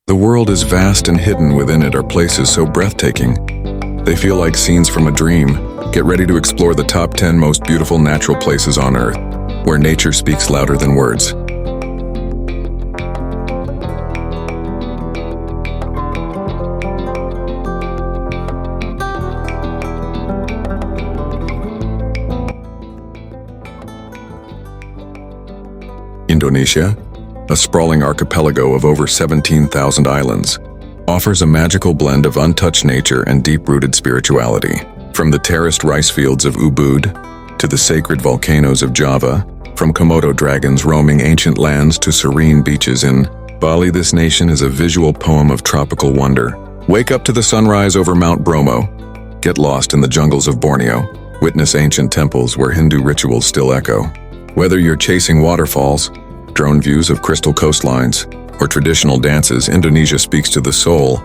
The world is vast and hidden within it are places so breathtaking. They feel like scenes from a dream. Get ready to explore the top 10 most beautiful natural places on Earth, where nature speaks louder than words. Indonesia, a sprawling archipelago of over 17,000 islands, offers a magical blend of untouched nature and deep-rooted spirituality. From the terraced rice fields of Ubud to the sacred volcanoes of Java, from Komodo dragons roaming ancient lands to serene beaches in Bali, this nation is a visual poem of tropical wonder. Wake up to the sunrise over Mount Bromo. Get lost in the jungles of Borneo. Witness ancient temples where Hindu rituals still echo. Whether you're chasing waterfalls, drone views of crystal coastlines, or traditional dances, Indonesia speaks to the soul.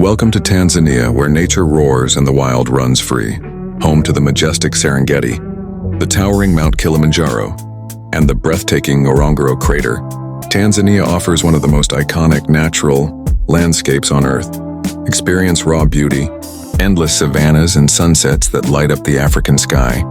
Welcome to Tanzania, where nature roars and the wild runs free. Home to the majestic Serengeti, the towering Mount Kilimanjaro, and the breathtaking Ngorongoro crater, Tanzania offers one of the most iconic natural landscapes on Earth. Experience raw beauty, endless savannas and sunsets that light up the African sky.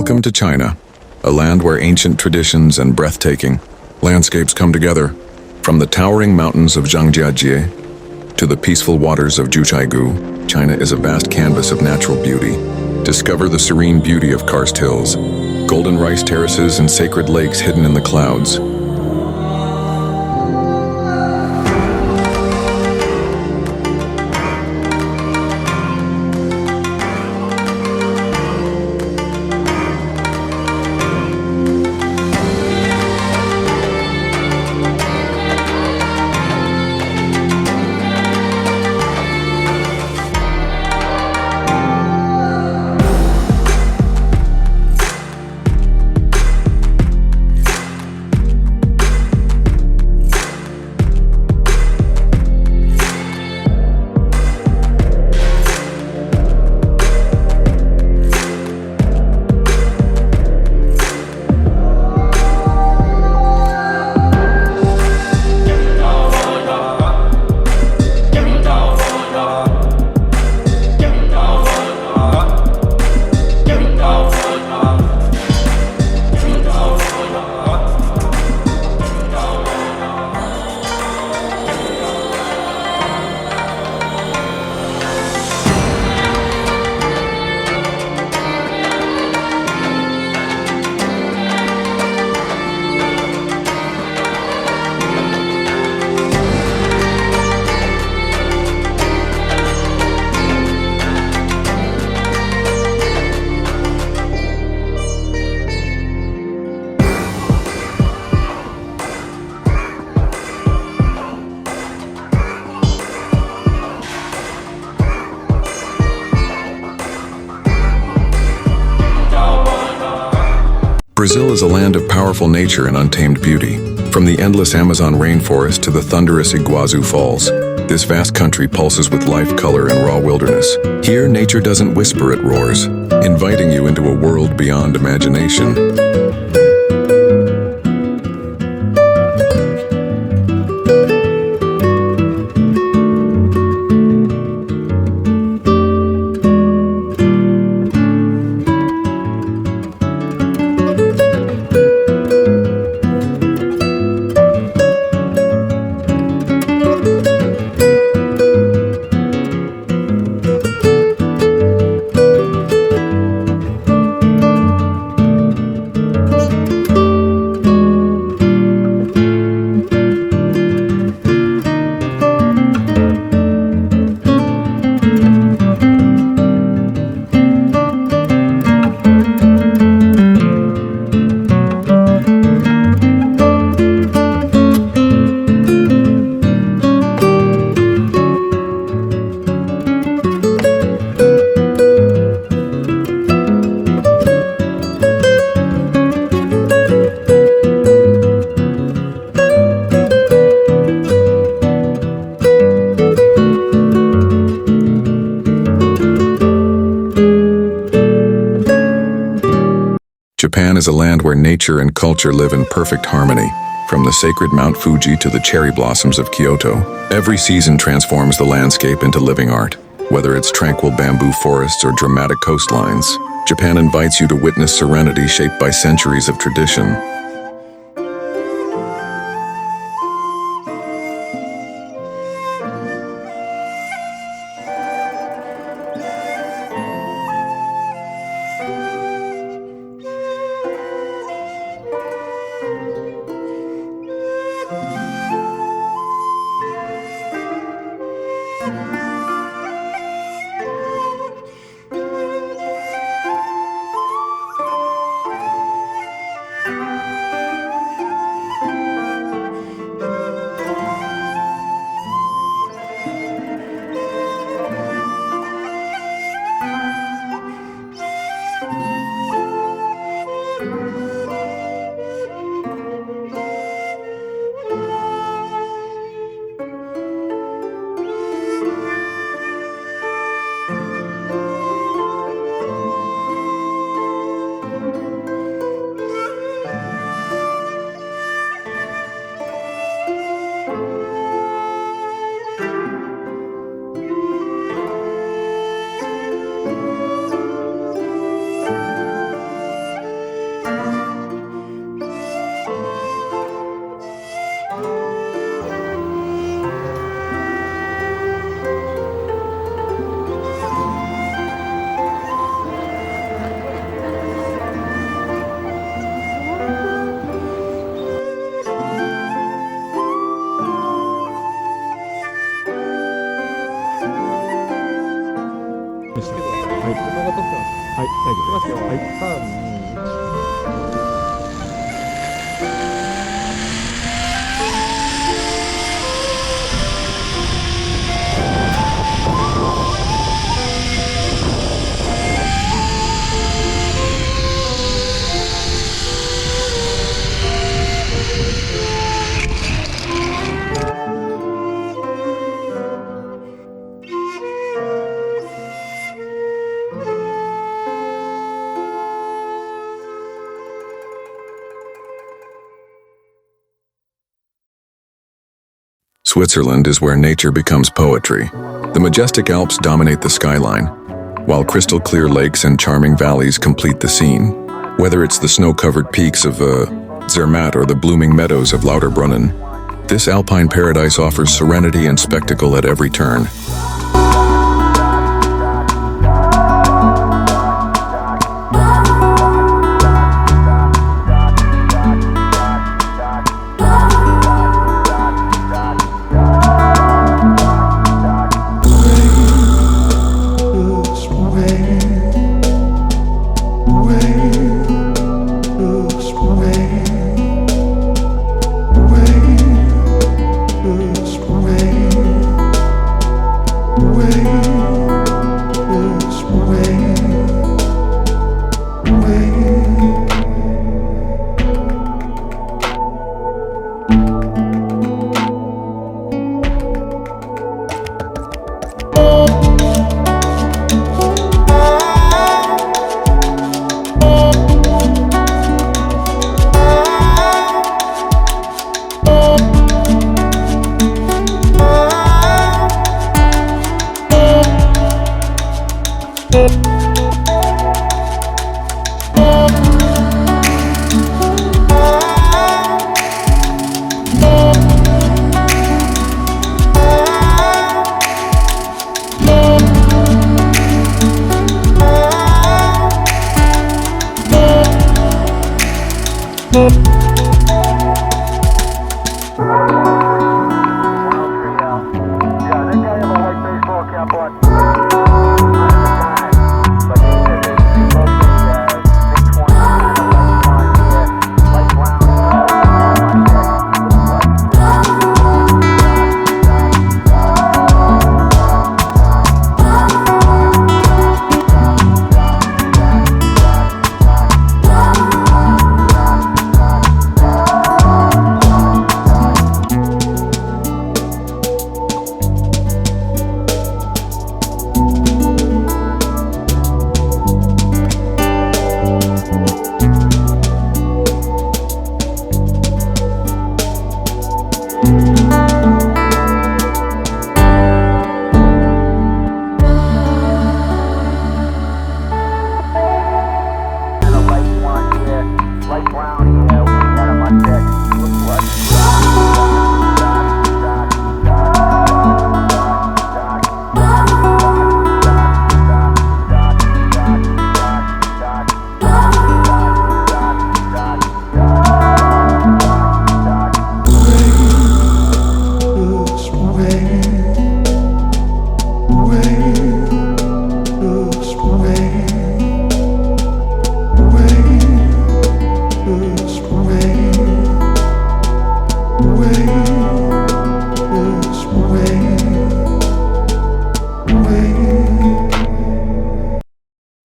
Welcome to China, a land where ancient traditions and breathtaking landscapes come together. From the towering mountains of Zhangjiajie to the peaceful waters of Zhuchaigu, China is a vast canvas of natural beauty. Discover the serene beauty of karst hills, golden rice terraces, and sacred lakes hidden in the clouds. Brazil is a land of powerful nature and untamed beauty. From the endless Amazon rainforest to the thunderous Iguazu Falls, this vast country pulses with life, color, and raw wilderness. Here, nature doesn't whisper, it roars, inviting you into a world beyond imagination. Japan is a land where nature and culture live in perfect harmony. From the sacred Mount Fuji to the cherry blossoms of Kyoto, every season transforms the landscape into living art. Whether it's tranquil bamboo forests or dramatic coastlines, Japan invites you to witness serenity shaped by centuries of tradition. はい、大丈夫です。いきますよ。はい。3、2、Switzerland is where nature becomes poetry. The majestic Alps dominate the skyline, while crystal clear lakes and charming valleys complete the scene. Whether it's the snow-covered peaks of Zermatt or the blooming meadows of Lauterbrunnen, this alpine paradise offers serenity and spectacle at every turn.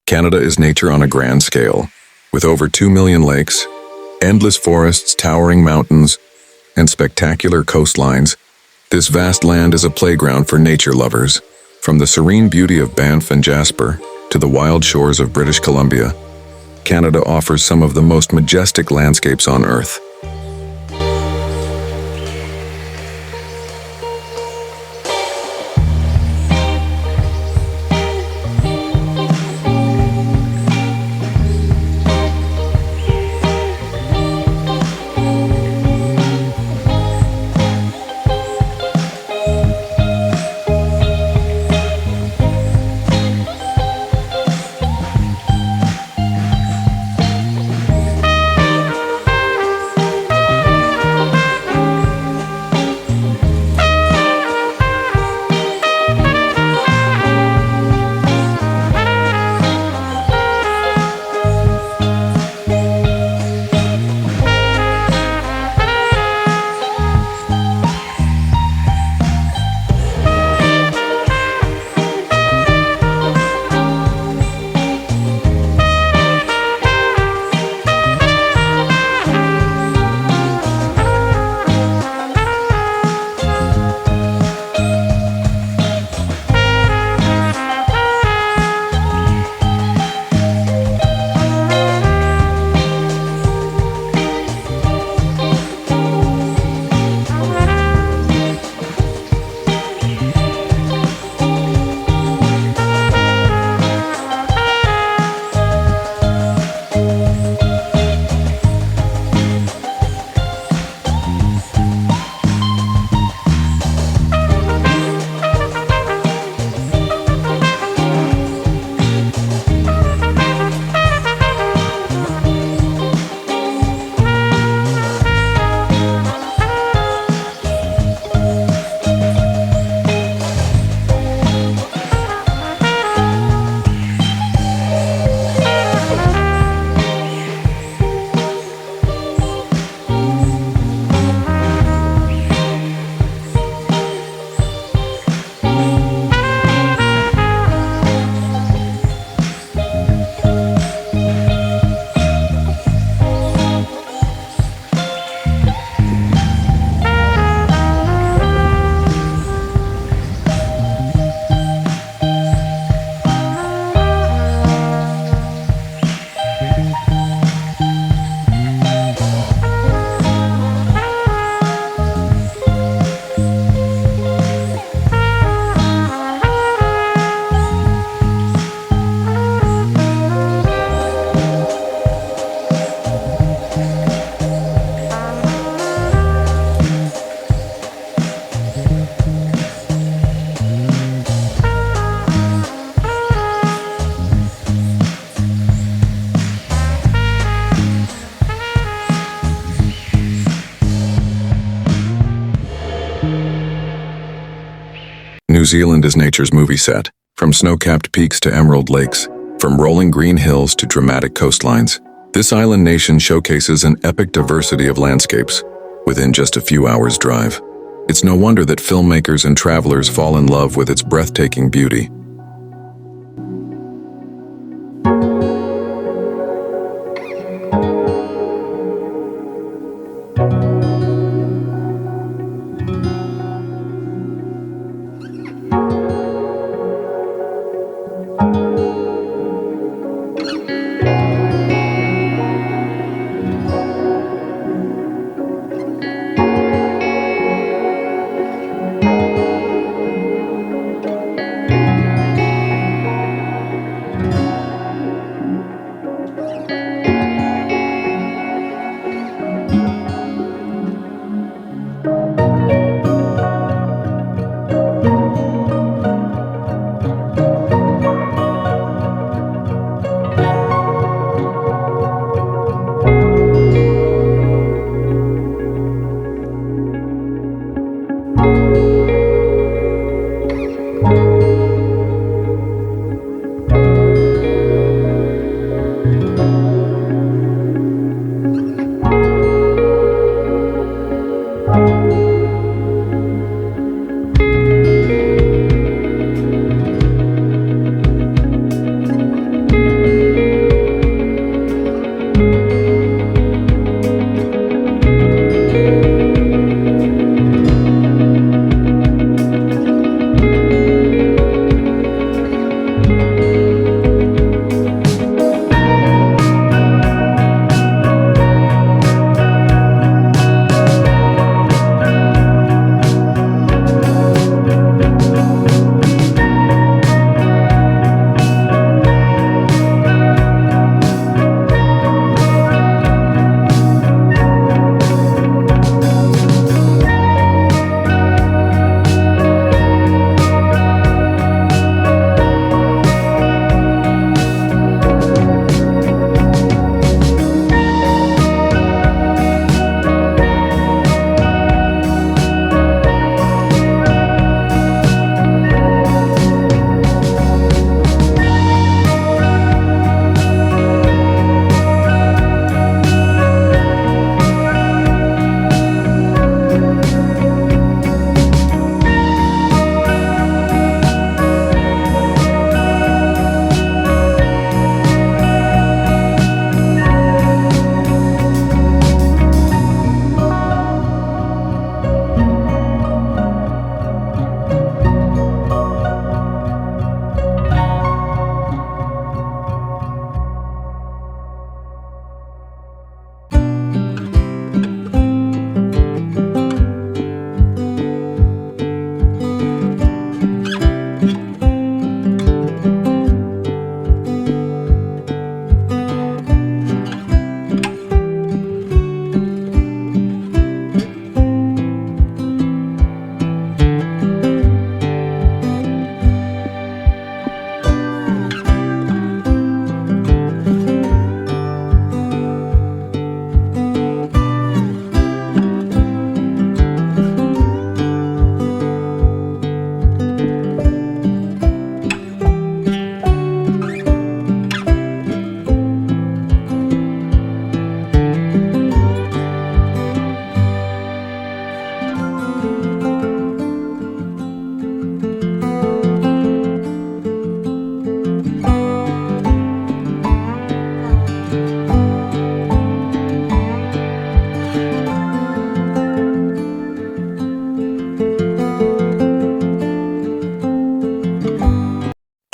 Canada is nature on a grand scale, with over 2 million lakes, endless forests, towering mountains, and spectacular coastlines. This vast land is a playground for nature lovers. From the serene beauty of Banff and Jasper to the wild shores of British Columbia, Canada offers some of the most majestic landscapes on Earth. New Zealand is nature's movie set, from snow-capped peaks to emerald lakes, from rolling green hills to dramatic coastlines. This island nation showcases an epic diversity of landscapes within just a few hours' drive. It's no wonder that filmmakers and travelers fall in love with its breathtaking beauty.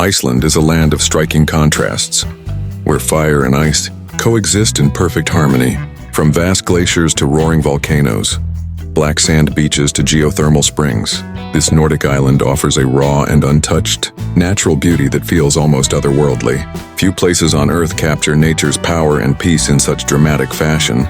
Iceland is a land of striking contrasts, where fire and ice coexist in perfect harmony. From vast glaciers to roaring volcanoes, black sand beaches to geothermal springs, this Nordic island offers a raw and untouched, natural beauty that feels almost otherworldly. Few places on Earth capture nature's power and peace in such dramatic fashion.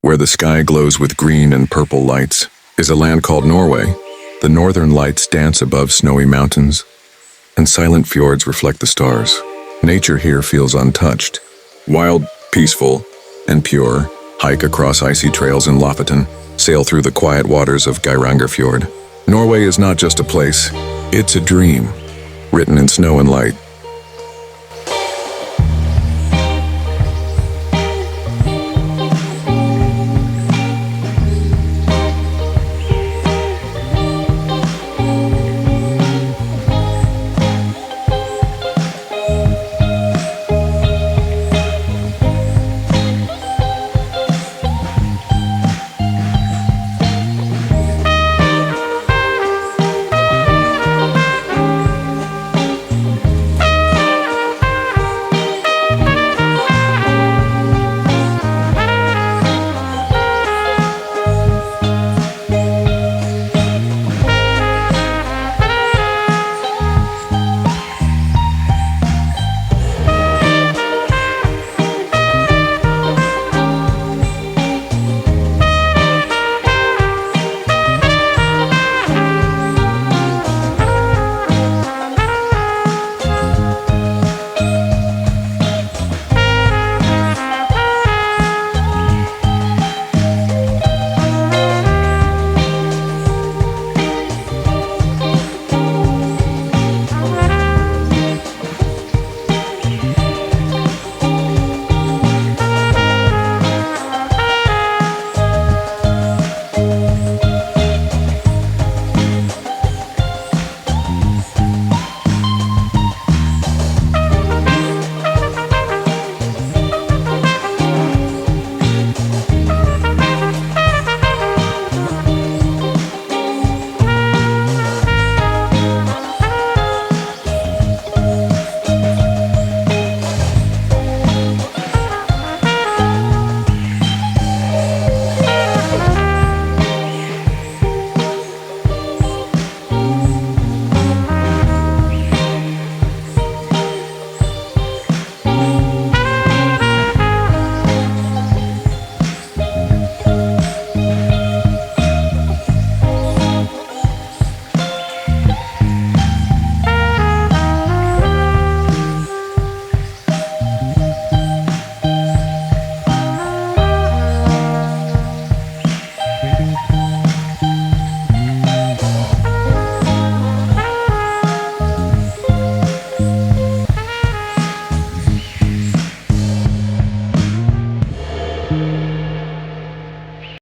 where the sky glows with green and purple lights, is a land called Norway. The northern lights dance above snowy mountains, and silent fjords reflect the stars. Nature here feels untouched. Wild, peaceful, and pure, hike across icy trails in Lofoten, sail through the quiet waters of Geirangerfjord. Norway is not just a place, it's a dream, written in snow and light.